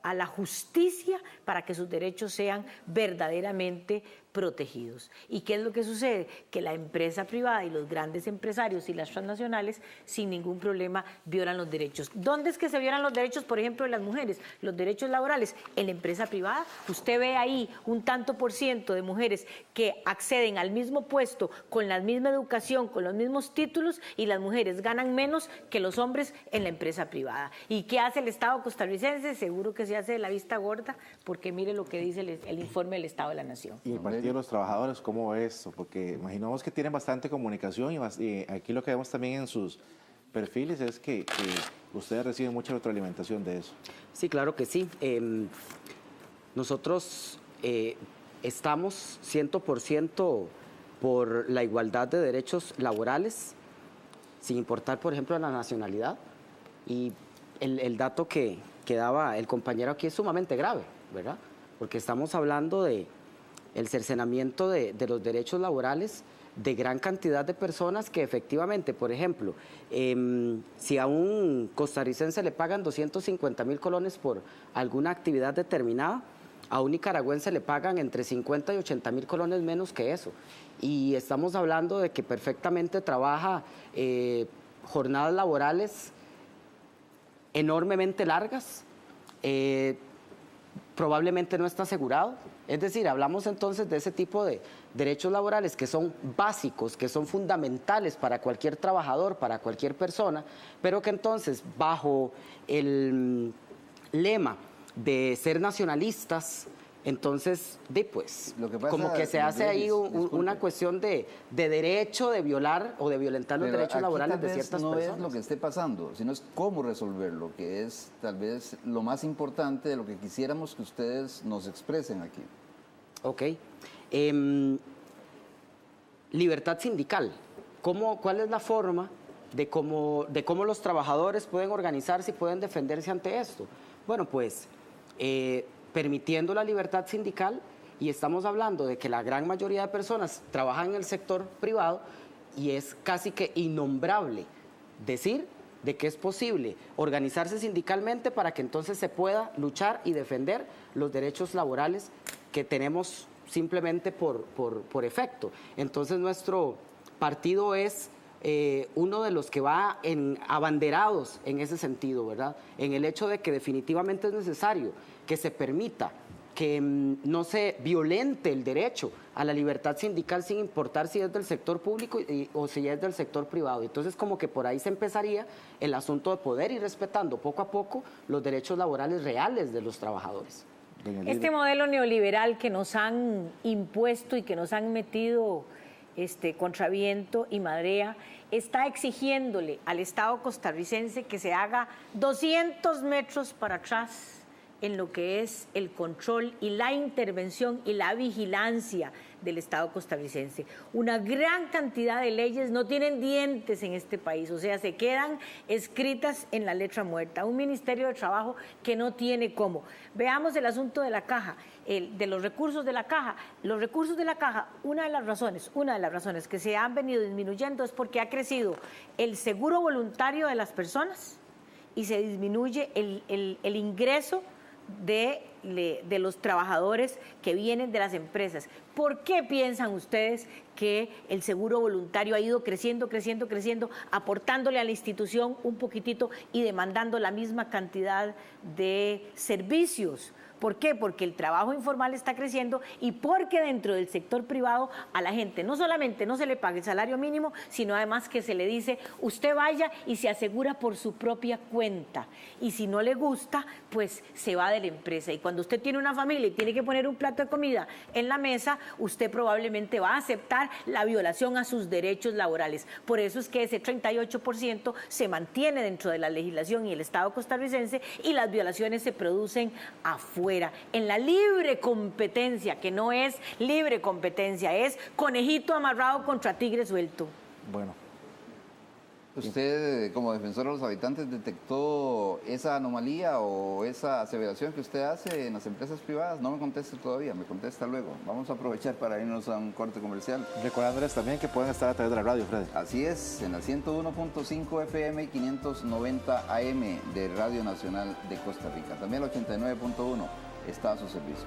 a la justicia para que sus derechos sean verdaderamente protegidos. ¿Y qué es lo que sucede? Que la empresa privada y los grandes empresarios y las transnacionales sin ningún problema violan los derechos. ¿Dónde es que se violan los derechos, por ejemplo, de las mujeres? Los derechos laborales en la empresa privada. Usted ve ahí un tanto por ciento de mujeres que acceden al mismo puesto, con la misma educación, con los mismos títulos, y las mujeres ganan menos que los hombres en la empresa privada. ¿Y qué hace el Estado costarricense? Seguro que se hace de la vista gorda, porque mire lo que dice el informe del Estado de la Nación. Y el Partido de los Trabajadores, ¿cómo ve esto? Porque imaginamos que tienen bastante comunicación y aquí lo que vemos también en sus perfiles es que ustedes reciben mucha retroalimentación de eso. Sí, claro que sí. Nosotros estamos 100% por la igualdad de derechos laborales, sin importar, por ejemplo, la nacionalidad. Y el dato que daba el compañero aquí es sumamente grave, ¿verdad? Porque estamos hablando de el cercenamiento de los derechos laborales de gran cantidad de personas que efectivamente, por ejemplo, si a un costarricense le pagan 250,000 colones por alguna actividad determinada, a un nicaragüense le pagan entre 50 y 80,000 colones menos que eso. Y estamos hablando de que perfectamente trabaja jornadas laborales enormemente largas, probablemente no está asegurado. Es decir, hablamos entonces de ese tipo de derechos laborales que son básicos, que son fundamentales para cualquier trabajador, para cualquier persona, pero que entonces bajo el lema de ser nacionalistas, entonces, como que se hace ahí una cuestión de derecho de violar o de violentar los derechos laborales de ciertas personas. No es lo que esté pasando, sino es cómo resolverlo, que es tal vez lo más importante de lo que quisiéramos que ustedes nos expresen aquí. Ok. Libertad sindical. ¿Cuál es la forma de cómo los trabajadores pueden organizarse y pueden defenderse ante esto? Bueno, pues permitiendo la libertad sindical y estamos hablando de que la gran mayoría de personas trabajan en el sector privado y es casi que innombrable decir de que es posible organizarse sindicalmente para que entonces se pueda luchar y defender los derechos laborales que tenemos simplemente por efecto. Entonces nuestro partido es uno de los que va abanderados en ese sentido, ¿verdad? En el hecho de que definitivamente es necesario que se permita que no se violente el derecho a la libertad sindical sin importar si es del sector público o si es del sector privado. Entonces, como que por ahí se empezaría el asunto de poder ir respetando poco a poco los derechos laborales reales de los trabajadores. Este modelo neoliberal que nos han impuesto y que nos han metido contra viento y marea, está exigiéndole al Estado costarricense que se haga 200 metros para atrás en lo que es el control y la intervención y la vigilancia del Estado costarricense. Una gran cantidad de leyes no tienen dientes en este país, o sea, se quedan escritas en la letra muerta. Un Ministerio de Trabajo que no tiene cómo. Veamos el asunto de la caja, de los recursos de la caja. Los recursos de la caja, una de las razones que se han venido disminuyendo es porque ha crecido el seguro voluntario de las personas y se disminuye el ingreso de los trabajadores que vienen de las empresas. ¿Por qué piensan ustedes que el seguro voluntario ha ido creciendo, aportándole a la institución un poquitito y demandando la misma cantidad de servicios? ¿Por qué? Porque el trabajo informal está creciendo y porque dentro del sector privado a la gente no solamente no se le paga el salario mínimo, sino además que se le dice, usted vaya y se asegura por su propia cuenta. Y si no le gusta, pues se va de la empresa. Y cuando usted tiene una familia y tiene que poner un plato de comida en la mesa, usted probablemente va a aceptar la violación a sus derechos laborales. Por eso es que ese 38% se mantiene dentro de la legislación y el Estado costarricense y las violaciones se producen afuera. En la libre competencia, que no es libre competencia, es conejito amarrado contra tigre suelto. Bueno. ¿Usted, como defensor de los habitantes, detectó esa anomalía o esa aseveración que usted hace en las empresas privadas? No me conteste todavía, me contesta luego. Vamos a aprovechar para irnos a un corte comercial. Recordándoles también que pueden estar a través de la radio, Freddy. Así es, en la 101.5 FM y 590 AM de Radio Nacional de Costa Rica. También el 89.1 está a su servicio.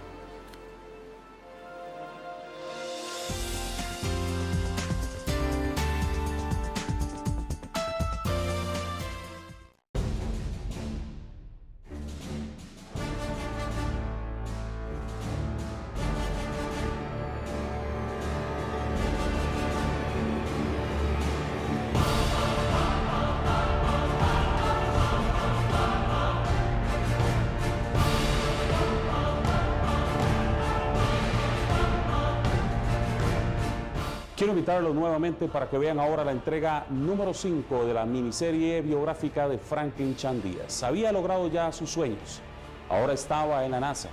Quiero invitarlos nuevamente para que vean ahora la entrega número 5 de la miniserie biográfica de Franklin Chandías. Había logrado ya sus sueños, ahora estaba en la NASA,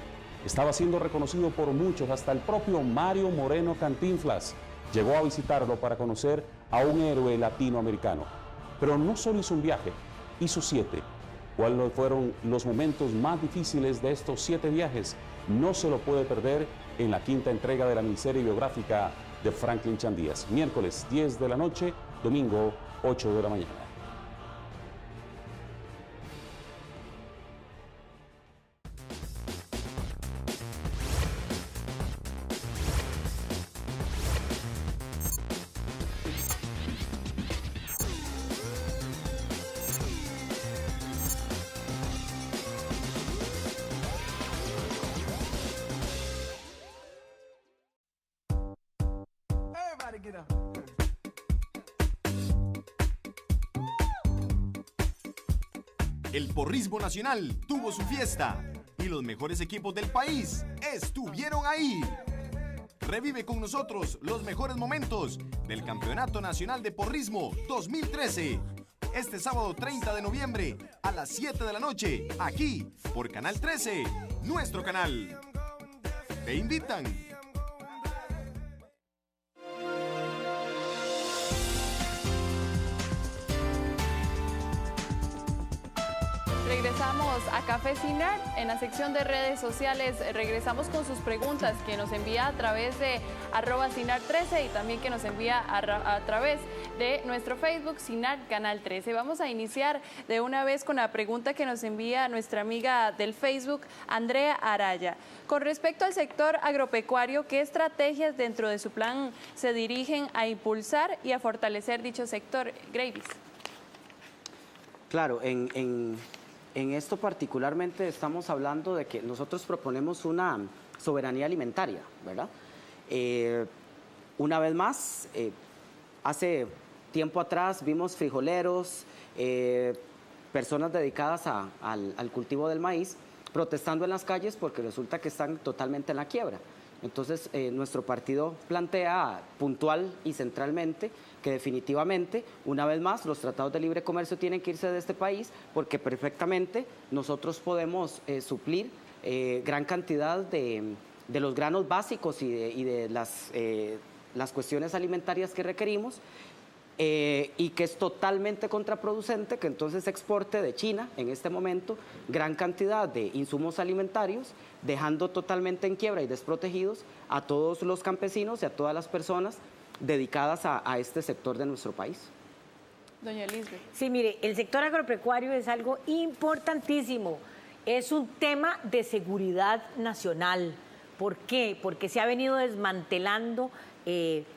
estaba siendo reconocido por muchos, hasta el propio Mario Moreno Cantinflas llegó a visitarlo para conocer a un héroe latinoamericano. Pero no solo hizo un viaje, hizo 7. ¿Cuáles fueron los momentos más difíciles de estos 7 viajes? No se lo puede perder en la 5ª entrega de la miniserie biográfica de Franklin Chandías. Miércoles 10 de la noche, domingo 8 de la mañana. El porrismo nacional tuvo su fiesta y los mejores equipos del país estuvieron ahí. Revive con nosotros los mejores momentos del Campeonato Nacional de Porrismo 2013. Este sábado 30 de noviembre a las 7 de la noche, aquí por Canal 13, nuestro canal. Te invitan. Regresamos a Café Cinar. En la sección de redes sociales regresamos con sus preguntas que nos envía a través de @Cinar13 y también que nos envía a través de nuestro Facebook Cinar Canal 13. Vamos a iniciar de una vez con la pregunta que nos envía nuestra amiga del Facebook, Andrea Araya. Con respecto al sector agropecuario, ¿qué estrategias dentro de su plan se dirigen a impulsar y a fortalecer dicho sector? Gravis. Claro, en esto particularmente estamos hablando de que nosotros proponemos una soberanía alimentaria, ¿verdad? Una vez más, hace tiempo atrás vimos frijoleros, personas dedicadas al cultivo del maíz, protestando en las calles porque resulta que están totalmente en la quiebra. Entonces, nuestro partido plantea puntual y centralmente que definitivamente, una vez más, los tratados de libre comercio tienen que irse de este país porque perfectamente nosotros podemos suplir gran cantidad de los granos básicos y de las cuestiones alimentarias que requerimos. Y que es totalmente contraproducente que entonces se exporte de China en este momento gran cantidad de insumos alimentarios, dejando totalmente en quiebra y desprotegidos a todos los campesinos y a todas las personas dedicadas a este sector de nuestro país. Doña Elizabeth. Sí, mire, el sector agropecuario es algo importantísimo. Es un tema de seguridad nacional. ¿Por qué? Porque se ha venido desmantelando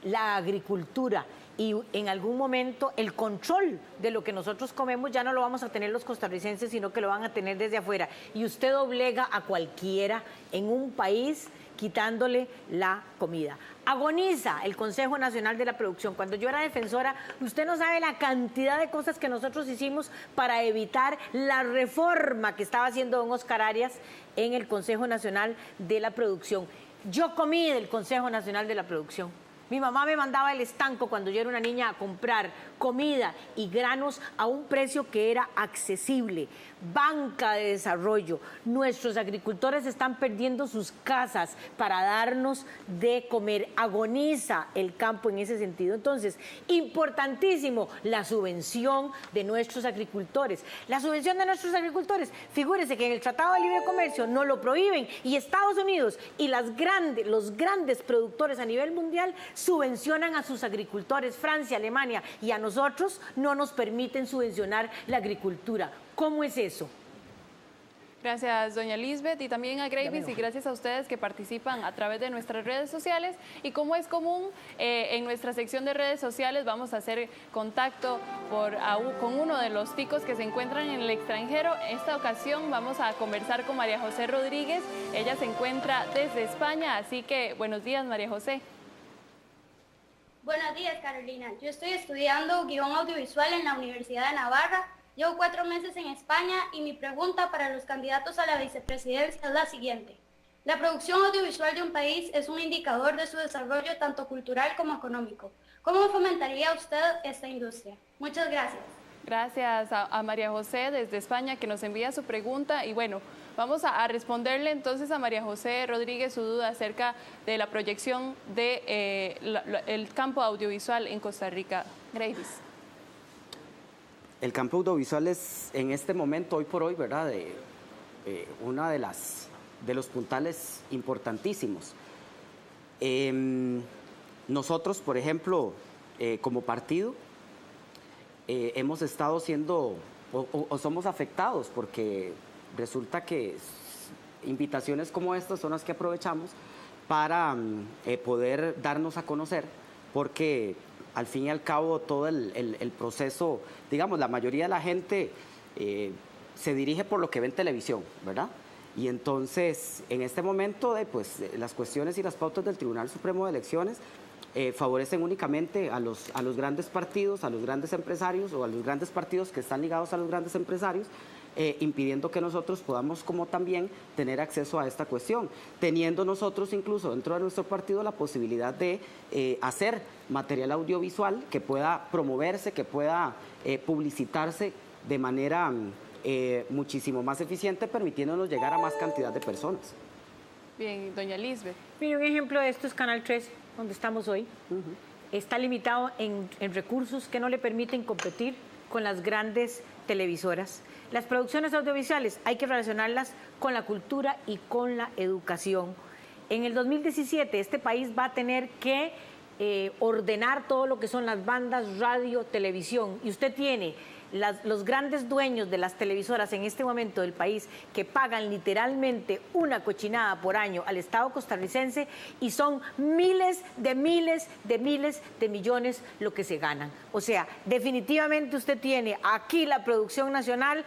la agricultura. Y en algún momento el control de lo que nosotros comemos ya no lo vamos a tener los costarricenses, sino que lo van a tener desde afuera. Y usted doblega a cualquiera en un país quitándole la comida. Agoniza el Consejo Nacional de la Producción. Cuando yo era defensora, usted no sabe la cantidad de cosas que nosotros hicimos para evitar la reforma que estaba haciendo don Oscar Arias en el Consejo Nacional de la Producción. Yo comí del Consejo Nacional de la Producción. Mi mamá me mandaba el estanco cuando yo era una niña a comprar comida y granos a un precio que era accesible. Banca de desarrollo. Nuestros agricultores están perdiendo sus casas para darnos de comer. Agoniza el campo en ese sentido. Entonces, importantísimo la subvención de nuestros agricultores. La subvención de nuestros agricultores, figúrese que en el Tratado de Libre Comercio no lo prohíben y Estados Unidos y los grandes productores a nivel mundial subvencionan a sus agricultores. Francia, Alemania y a nosotros no nos permiten subvencionar la agricultura. ¿Cómo es eso? Gracias, doña Lisbeth, y también a Gravis, y gracias a ustedes que participan a través de nuestras redes sociales. Y como es común, en nuestra sección de redes sociales vamos a hacer contacto con uno de los ticos que se encuentran en el extranjero. En esta ocasión vamos a conversar con María José Rodríguez. Ella se encuentra desde España, así que buenos días, María José. Buenos días, Carolina. Yo estoy estudiando guión audiovisual en la Universidad de Navarra. Llevo 4 meses en España y mi pregunta para los candidatos a la vicepresidencia es la siguiente. La producción audiovisual de un país es un indicador de su desarrollo tanto cultural como económico. ¿Cómo fomentaría usted esta industria? Muchas gracias. Gracias a María José desde España que nos envía su pregunta y bueno, vamos a responderle entonces a María José Rodríguez su duda acerca de la proyección del campo audiovisual en Costa Rica. Gravis. El campo audiovisual es en este momento, hoy por hoy, ¿verdad?, una de los puntales importantísimos. Nosotros, por ejemplo, como partido, hemos estado siendo o somos afectados porque resulta que invitaciones como estas son las que aprovechamos para poder darnos a conocer, porque al fin y al cabo todo el proceso, digamos, la mayoría de la gente se dirige por lo que ve en televisión, ¿verdad? Y entonces, en este momento, pues, las cuestiones y las pautas del Tribunal Supremo de Elecciones favorecen únicamente a los grandes partidos, a los grandes empresarios o a los grandes partidos que están ligados a los grandes empresarios, impidiendo que nosotros podamos como también tener acceso a esta cuestión, teniendo nosotros incluso dentro de nuestro partido la posibilidad de hacer material audiovisual que pueda promoverse, que pueda publicitarse de manera muchísimo más eficiente, permitiéndonos llegar a más cantidad de personas. Bien, doña Lisbeth. Mire, un ejemplo de esto es Canal 13, donde estamos hoy. está limitado en recursos que no le permiten competir con las grandes televisoras. Las producciones audiovisuales hay que relacionarlas con la cultura y con la educación. En el 2017 este país va a tener que ordenar todo lo que son las bandas radio, televisión, y usted tiene los grandes dueños de las televisoras en este momento del país que pagan literalmente una cochinada por año al Estado costarricense y son miles de millones lo que se ganan. O sea, definitivamente usted tiene aquí la producción nacional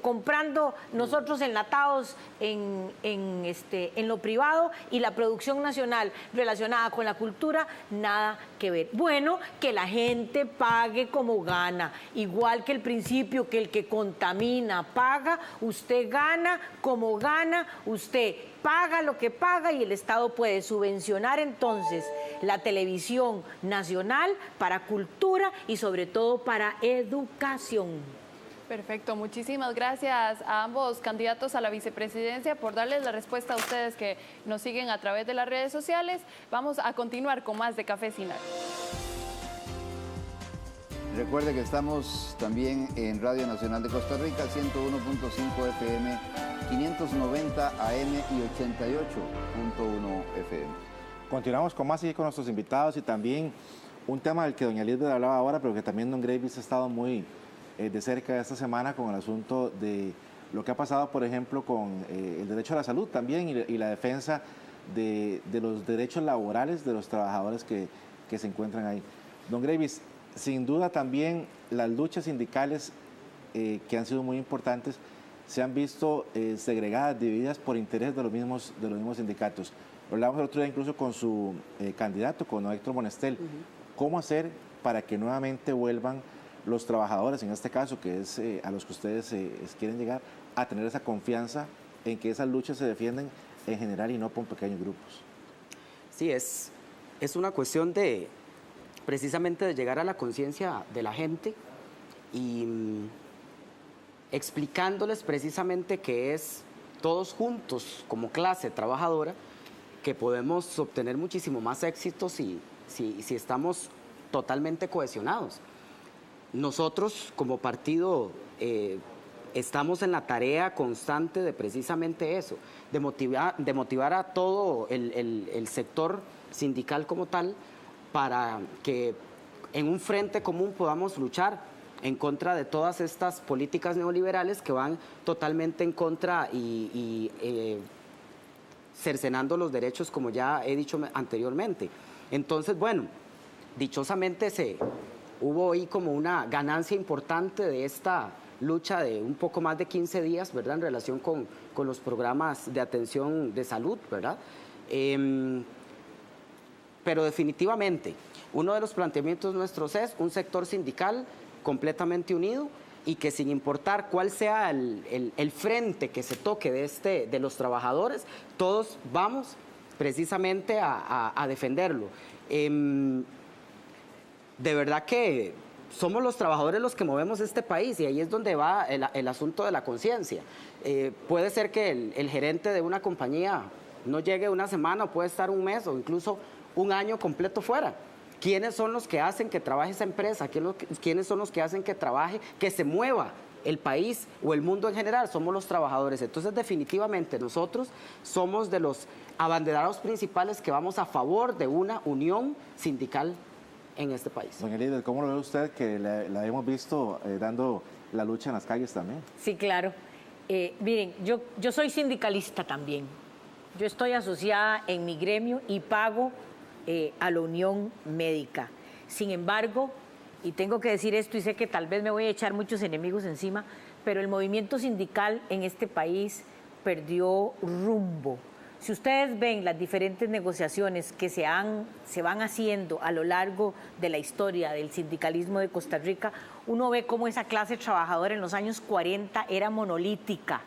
comprando nosotros enlatados en lo privado y la producción nacional relacionada con la cultura, nada que ver. Bueno, que la gente pague como gana, igual que el principio que el que contamina paga, usted gana como gana, usted paga lo que paga y el Estado puede subvencionar entonces la televisión nacional para cultura y sobre todo para educación. Perfecto, muchísimas gracias a ambos candidatos a la vicepresidencia por darles la respuesta a ustedes que nos siguen a través de las redes sociales. Vamos a continuar con más de Café Sin Aro. Recuerde que estamos también en Radio Nacional de Costa Rica, 101.5 FM, 590 AM y 88.1 FM. Continuamos con más y con nuestros invitados y también un tema del que doña Lisbeth hablaba ahora, pero que también don Gravis ha estado muy de cerca esta semana con el asunto de lo que ha pasado, por ejemplo, con el derecho a la salud también y la defensa de los derechos laborales de los trabajadores que se encuentran ahí. Don Gravis, sin duda también las luchas sindicales que han sido muy importantes se han visto segregadas, divididas por interés de los mismos sindicatos. Hablamos el otro día incluso con su candidato, con Héctor Monestel. ¿Cómo hacer para que nuevamente vuelvan los trabajadores, en este caso, que es a los que ustedes quieren llegar, a tener esa confianza en que esas luchas se defienden en general y no por pequeños grupos? Sí, es una cuestión precisamente de llegar a la conciencia de la gente y explicándoles precisamente que es todos juntos como clase trabajadora que podemos obtener muchísimo más éxito si estamos totalmente cohesionados. Nosotros como partido estamos en la tarea constante de precisamente eso, de motivar a todo el sector sindical como tal para que en un frente común podamos luchar en contra de todas estas políticas neoliberales que van totalmente en contra y cercenando los derechos, como ya he dicho anteriormente. Entonces, bueno, dichosamente hubo ahí como una ganancia importante de esta lucha de un poco más de 15 días, ¿verdad?, en relación con los programas de atención de salud, ¿verdad? Pero definitivamente, uno de los planteamientos nuestros es un sector sindical completamente unido y que sin importar cuál sea el frente que se toque de los trabajadores, todos vamos precisamente a defenderlo. De verdad que somos los trabajadores los que movemos este país y ahí es donde va el asunto de la conciencia. Puede ser que el gerente de una compañía no llegue una semana o puede estar un mes o incluso un año completo fuera. ¿Quiénes son los que hacen que trabaje esa empresa? ¿Quiénes son los que hacen que trabaje, que se mueva el país o el mundo en general? Somos los trabajadores. Entonces, definitivamente, nosotros somos de los abanderados principales que vamos a favor de una unión sindical en este país. Doña Líder, ¿cómo lo ve usted que la hemos visto dando la lucha en las calles también? Sí, claro. Miren, yo soy sindicalista también. Yo estoy asociada en mi gremio y pago a la Unión Médica. Sin embargo, y tengo que decir esto y sé que tal vez me voy a echar muchos enemigos encima, pero el movimiento sindical en este país perdió rumbo. Si ustedes ven las diferentes negociaciones que se van haciendo a lo largo de la historia del sindicalismo de Costa Rica, uno ve cómo esa clase trabajadora en los años 40 era monolítica.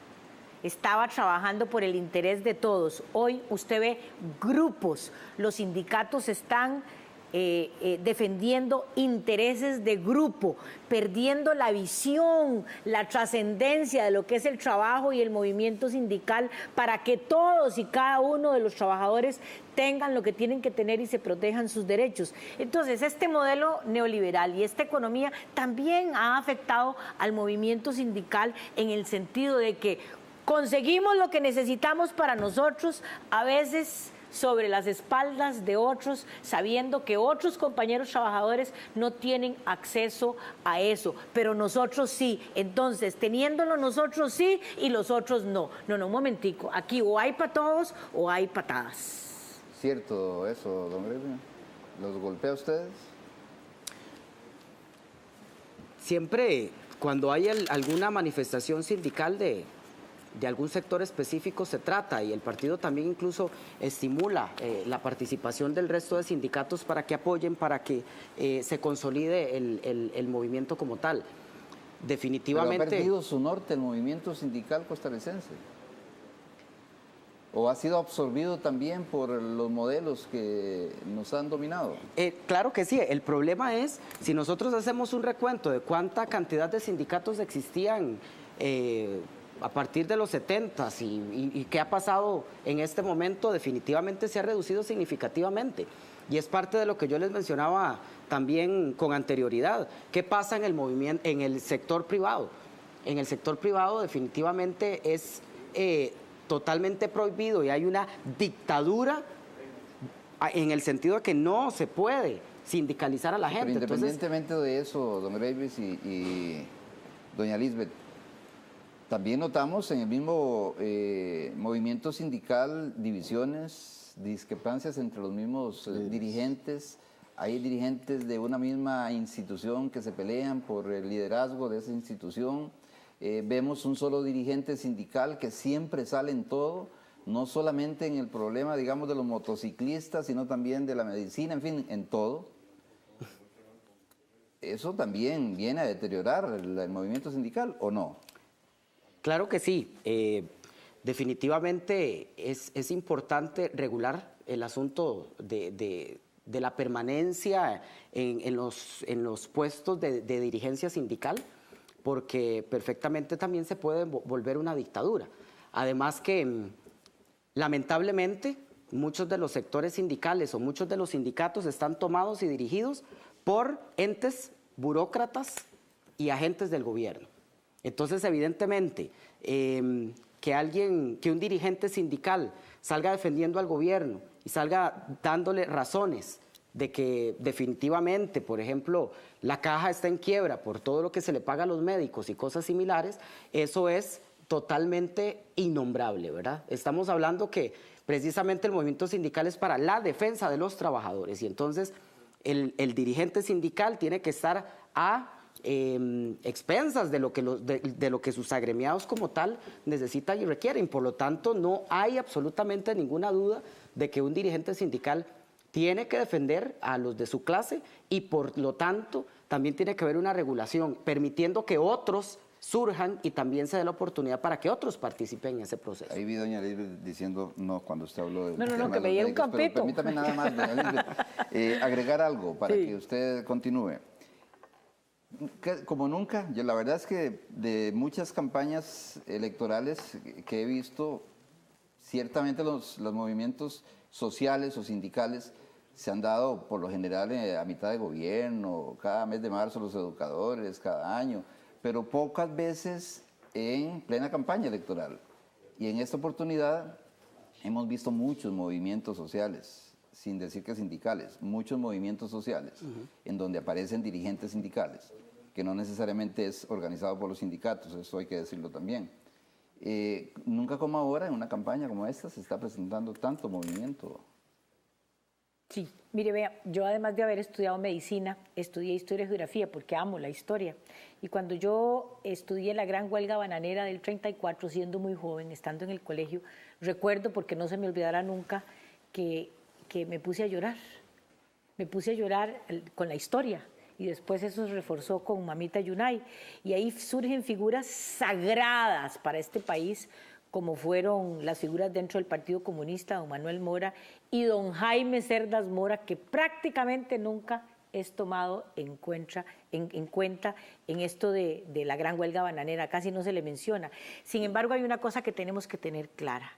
Estaba trabajando por el interés de todos. Hoy usted ve grupos, los sindicatos están defendiendo intereses de grupo, perdiendo la visión, la trascendencia de lo que es el trabajo y el movimiento sindical para que todos y cada uno de los trabajadores tengan lo que tienen que tener y se protejan sus derechos. Entonces, este modelo neoliberal y esta economía también ha afectado al movimiento sindical en el sentido de que conseguimos lo que necesitamos para nosotros, a veces sobre las espaldas de otros, sabiendo que otros compañeros trabajadores no tienen acceso a eso, pero nosotros sí. Entonces, teniéndolo nosotros sí y los otros no. No, un momentico, aquí o hay para todos o hay patadas. ¿Cierto eso, don Gregorio? ¿Los golpea a ustedes? Siempre, cuando hay alguna manifestación sindical de algún sector específico se trata, y el partido también incluso estimula la participación del resto de sindicatos para que apoyen, para que se consolide el movimiento como tal. Definitivamente... ¿Pero ha perdido su norte el movimiento sindical costarricense? ¿O ha sido absorbido también por los modelos que nos han dominado? Claro que sí. El problema es, si nosotros hacemos un recuento de cuánta cantidad de sindicatos existían a partir de los 70s y qué ha pasado en este momento, definitivamente se ha reducido significativamente. Y es parte de lo que yo les mencionaba también con anterioridad. ¿Qué pasa en el movimiento, en el sector privado? En el sector privado definitivamente es totalmente prohibido y hay una dictadura en el sentido de que no se puede sindicalizar a la gente. Pero independientemente de eso, don Gravis y doña Lisbeth, también notamos en el mismo movimiento sindical divisiones, discrepancias entre los mismos dirigentes. Hay dirigentes de una misma institución que se pelean por el liderazgo de esa institución. Vemos un solo dirigente sindical que siempre sale en todo, no solamente en el problema, digamos, de los motociclistas, sino también de la medicina, en fin, en todo. ¿Eso también viene a deteriorar el movimiento sindical o no? Claro que sí. Definitivamente es importante regular el asunto de la permanencia en los puestos de dirigencia sindical, porque perfectamente también se puede volver una dictadura. Además que, lamentablemente, muchos de los sectores sindicales o muchos de los sindicatos están tomados y dirigidos por entes burócratas y agentes del gobierno. Entonces, evidentemente, que un dirigente sindical salga defendiendo al gobierno y salga dándole razones de que definitivamente, por ejemplo, la caja está en quiebra por todo lo que se le paga a los médicos y cosas similares, eso es totalmente innombrable, ¿verdad? Estamos hablando que precisamente el movimiento sindical es para la defensa de los trabajadores y entonces el dirigente sindical tiene que estar a expensas de lo que sus agremiados como tal necesitan y requieren. Por lo tanto, no hay absolutamente ninguna duda de que un dirigente sindical tiene que defender a los de su clase y por lo tanto también tiene que haber una regulación permitiendo que otros surjan y también se dé la oportunidad para que otros participen en ese proceso. Ahí vi doña Lisbeth diciendo no cuando usted habló de... No, que me diera un campito. Permítame nada más, doña Lisbeth, agregar algo para que usted continúe. Como nunca, la verdad es que de muchas campañas electorales que he visto, ciertamente los movimientos sociales o sindicales se han dado por lo general a mitad de gobierno, cada mes de marzo los educadores, cada año, pero pocas veces en plena campaña electoral. Y en esta oportunidad hemos visto muchos movimientos sociales, sin decir que sindicales, muchos movimientos sociales, en donde aparecen dirigentes sindicales, que no necesariamente es organizado por los sindicatos, eso hay que decirlo también. Nunca como ahora, en una campaña como esta, se está presentando tanto movimiento. Sí, mire, vea, yo además de haber estudiado medicina, estudié historia y geografía porque amo la historia. Y cuando yo estudié la gran huelga bananera del 34, siendo muy joven, estando en el colegio, recuerdo, porque no se me olvidará nunca, que me puse a llorar. Me puse a llorar con la historia. Y después eso se reforzó con Mamita Yunay. Y ahí surgen figuras sagradas para este país, como fueron las figuras dentro del Partido Comunista, don Manuel Mora y don Jaime Cerdas Mora, que prácticamente nunca es tomado en cuenta en esto de la gran huelga bananera, casi no se le menciona. Sin embargo, hay una cosa que tenemos que tener clara.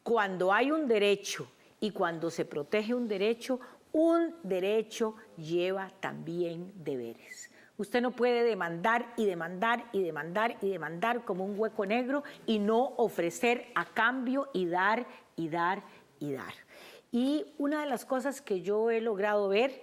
Cuando hay un derecho y cuando se protege un derecho lleva también deberes. Usted no puede demandar y demandar y demandar y demandar como un hueco negro y no ofrecer a cambio y dar y dar y dar. Y una de las cosas que yo he logrado ver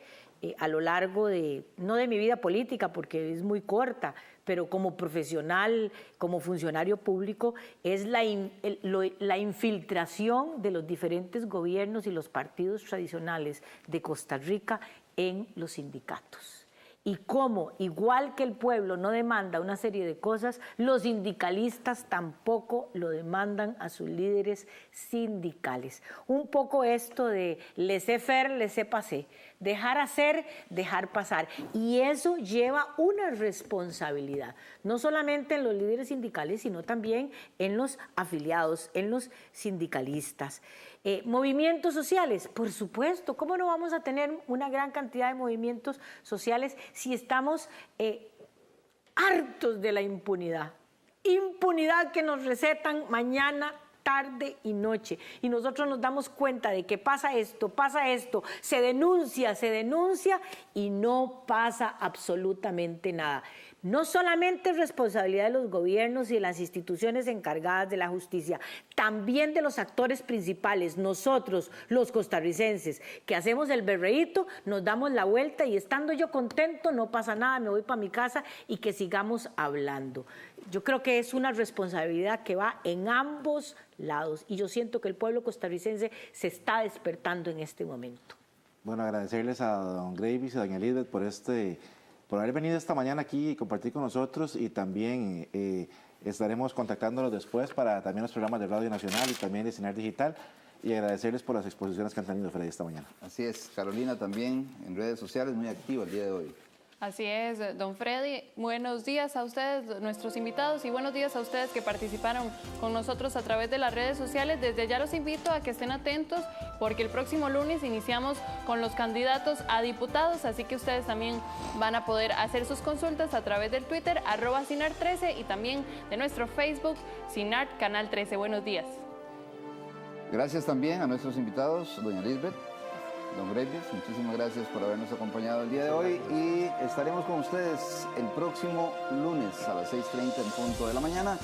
a lo largo no de mi vida política, porque es muy corta, pero como profesional, como funcionario público, es la infiltración de los diferentes gobiernos y los partidos tradicionales de Costa Rica en los sindicatos. Y cómo, igual que el pueblo no demanda una serie de cosas, los sindicalistas tampoco lo demandan a sus líderes sindicales. Un poco esto de laissez-faire, laissez-passer, dejar hacer, dejar pasar. Y eso lleva una responsabilidad, no solamente en los líderes sindicales, sino también en los afiliados, en los sindicalistas. Movimientos sociales, por supuesto, ¿cómo no vamos a tener una gran cantidad de movimientos sociales si estamos hartos de la impunidad? Impunidad que nos recetan mañana, tarde y noche. Y nosotros nos damos cuenta de que pasa esto, se denuncia y no pasa absolutamente nada. No solamente es responsabilidad de los gobiernos y de las instituciones encargadas de la justicia, también de los actores principales, nosotros, los costarricenses, que hacemos el berreíto, nos damos la vuelta y estando yo contento, no pasa nada, me voy para mi casa y que sigamos hablando. Yo creo que es una responsabilidad que va en ambos lados y yo siento que el pueblo costarricense se está despertando en este momento. Bueno, agradecerles a don Gravis y a doña Lisbeth por haber venido esta mañana aquí y compartir con nosotros y también estaremos contactándolos después para también los programas de Radio Nacional y también de Cinar Digital y agradecerles por las exposiciones que han tenido, Freddy, esta mañana. Así es, Carolina también en redes sociales muy activa el día de hoy. Así es, don Freddy, buenos días a ustedes, nuestros invitados, y buenos días a ustedes que participaron con nosotros a través de las redes sociales. Desde ya los invito a que estén atentos porque el próximo lunes iniciamos con los candidatos a diputados, así que ustedes también van a poder hacer sus consultas a través del Twitter, @Cinar13 y también de nuestro Facebook, Cinar Canal 13. Buenos días. Gracias también a nuestros invitados, doña Lisbeth, don Gravis, muchísimas gracias por habernos acompañado el día de hoy y estaremos con ustedes el próximo lunes a las 6:30 en punto de la mañana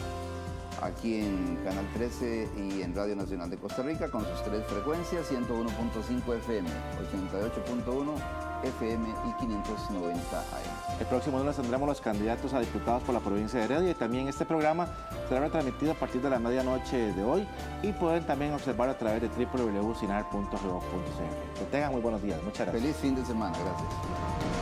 aquí en Canal 13 y en Radio Nacional de Costa Rica con sus 3 frecuencias, 101.5 FM, 88.1 FM y 590 AM. El próximo lunes tendremos los candidatos a diputados por la provincia de Heredia y también este programa será retransmitido a partir de la medianoche de hoy y pueden también observarlo a través de www.cinar.gov.cr. Que tengan muy buenos días. Muchas gracias. Feliz fin de semana. Gracias.